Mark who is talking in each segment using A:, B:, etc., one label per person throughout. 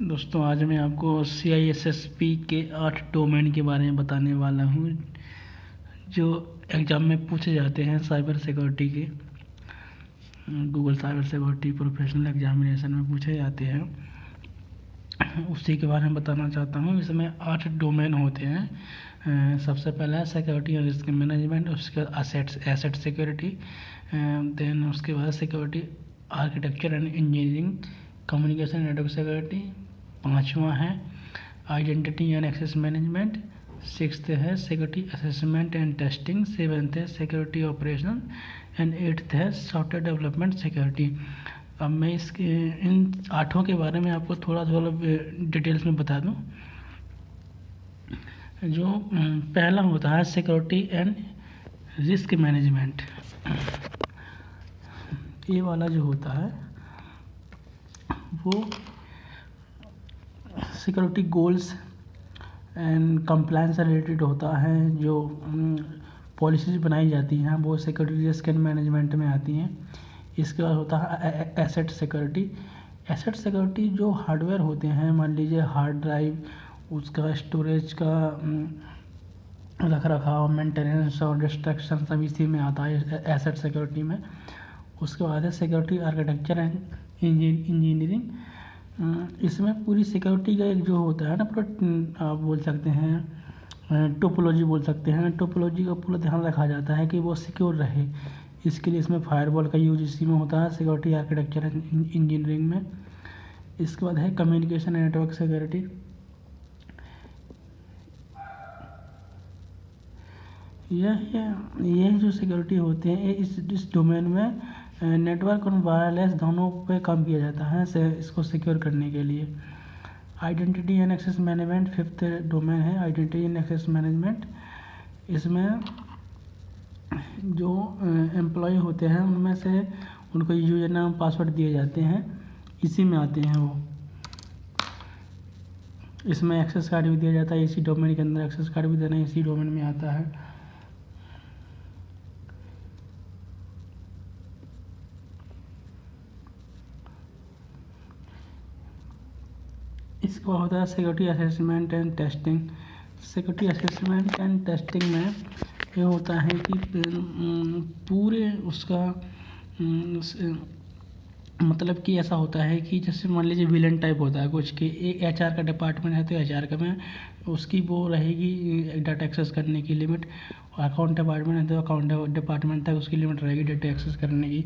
A: दोस्तों आज मैं आपको CISSP के 8 डोमेन के बारे में बताने वाला हूँ जो एग्ज़ाम में पूछे जाते हैं साइबर सिक्योरिटी के। Google cyber security professional examination में पूछे जाते हैं, उसी के बारे में बताना चाहता हूँ। इसमें 8 डोमेन होते हैं। सबसे पहला है सिक्योरिटी और रिस्क मैनेजमेंट, उसके बाद एसेट सिक्योरिटी, देन उसके बाद security architecture and engineering, communication network security, 5वां है identity and access management, 6th है security assessment and testing, 7th है सिक्योरिटी ऑपरेशन एंड 8th है सॉफ्टवेयर डेवलपमेंट सिक्योरिटी। अब मैं इसके इन 8 के बारे में आपको थोड़ा डिटेल्स में बता दूं। जो पहला होता है सिक्योरिटी एंड रिस्क मैनेजमेंट, ये वाला जो होता है वो सिक्योरिटी गोल्स एंड कंप्लायंस से रिलेटेड होता है। जो पॉलिसीज बनाई जाती हैं वो सिक्योरिटी रिस्क एंड मैनेजमेंट में आती हैं। इसके बाद होता है एसेट सिक्योरिटी। एसेट सिक्योरिटी जो हार्डवेयर होते हैं, मान लीजिए हार्ड ड्राइव, उसका स्टोरेज का रख रखाव, मेंटेनेंस और डिस्ट्रक्शन सब इसी में आता है एसेट सिक्योरिटी में। उसके बाद है सिक्योरिटी आर्किटेक्चर एंड इंजीनियरिंग। इसमें पूरी सिक्योरिटी का एक जो होता है ना, पूरा आप बोल सकते हैं टोपोलॉजी बोल सकते हैं। टोपोलॉजी का पूरा ध्यान रखा जाता है कि वो सिक्योर रहे। इसके लिए इसमें फायरवॉल का यूज इसी में होता है, सिक्योरिटी आर्किटेक्चर एंड इंजीनियरिंग में। इसके बाद है कम्युनिकेशन एंड नेटवर्क सिक्योरिटी। यह जो सिक्योरिटी होते हैं इस डोमेन में नेटवर्क और वायरलेस दोनों पे काम किया जाता है इसको सिक्योर करने के लिए। Identity and access management 5th domain है, आइडेंटिटी एंड एक्सेस मैनेजमेंट। इसमें जो एम्प्लॉय होते हैं उनमें से उनको यूजर नाम पासवर्ड दिए जाते हैं, इसी में आते हैं वो। इसमें एक्सेस कार्ड भी दिया जाता है, इसी डोमेन के अंदर एक्सेस कार्ड भी देना इसी डोमेन में आता है। इसको होता है security assessment and testing. Security assessment and testing में ये होता है कि पूरे उसका मतलब कि ऐसा होता है कि जैसे मान लीजिए विलन टाइप होता है कुछ कि HR का डिपार्टमेंट है तो HR का में उसकी वो रहेगी डाटा एक्सेस करने की लिमिट, अकाउंट डिपार्टमेंट है तो अकाउंट डिपार्टमेंट तक उसकी लिमिट रहेगी डाटा एक्सेस करने की।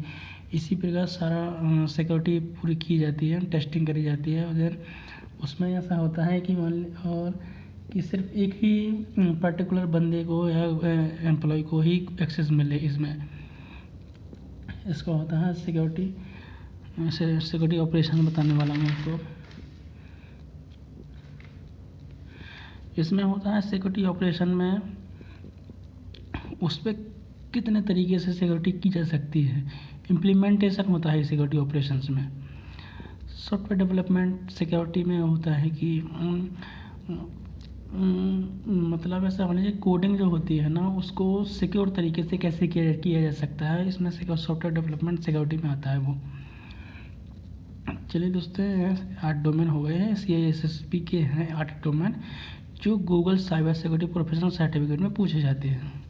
A: इसी प्रकार सारा सिक्योरिटी पूरी की जाती है, टेस्टिंग करी जाती है। उधर उसमें ऐसा होता है कि और कि सिर्फ एक ही पर्टिकुलर बंदे को या एम्प्लॉय को ही एक्सेस मिले इसमें। इसको होता है सिक्योरिटी ऑपरेशन बताने वाला मैं आपको। इसमें होता है सिक्योरिटी ऑपरेशन में उस पर कितने तरीके से सिक्योरिटी की जा सकती है, इम्प्लीमेंटेशन होता है सिक्योरिटी ऑपरेशंस में। सॉफ्टवेयर डेवलपमेंट सिक्योरिटी में होता है कि मतलब ऐसा मान लीजिए कोडिंग जो होती है ना उसको सिक्योर तरीके से कैसे किया जा सकता है, इसमें सॉफ्टवेयर डेवलपमेंट सिक्योरिटी में आता है वो। चलिए दोस्तों 8 डोमेन हो गए हैं, CISSP के हैं 8 डोमेन जो Google cyber security professional certificate में पूछे जाते हैं।